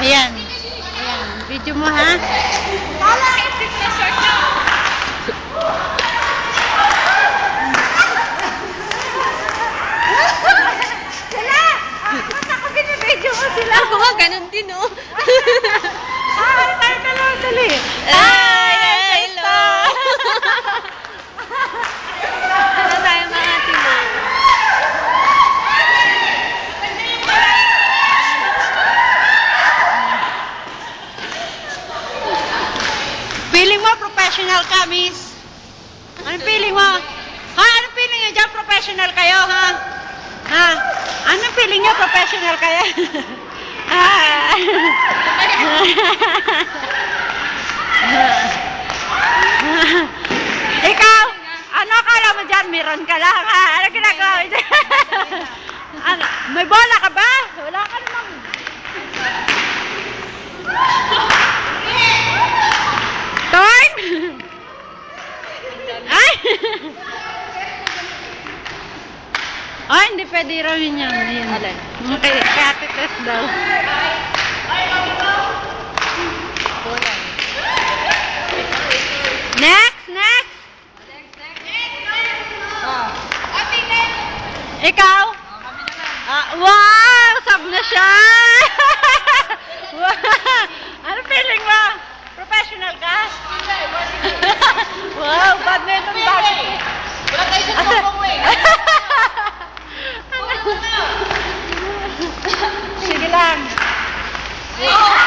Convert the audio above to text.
Ayan. Ayan. Video mo ha. Wala, isip na short na. Sila! Ba't ako binibidyo mo sila? Ako nga, ganun din oh. Tayo na lang, dali. Ay, hello. Ano tayo mga tino? Feeling mo professional ka, miss? Anong feeling mo? Ha? Anong feeling nyo dyan? Professional kayo, ha? Ha? Anong feeling nyo? Professional kayo? Ha? Ikaw? Ano akala mo dyan? Meron ka lang, ha? Ano ginagawa mo dyan? Ano? May bola ka ba? Wala ka namang... Torn? Ay! Ay, hindi pwede raw yun yan. Ayan. Okay, Ate Tess daw. Next, next! Ikaw? Wow! Sab na siya! Wow! Ano feeling mo? Professional ka? Wow! Badminton bag! Wala tayo sa sumong mo eh. Sige lang. Oh!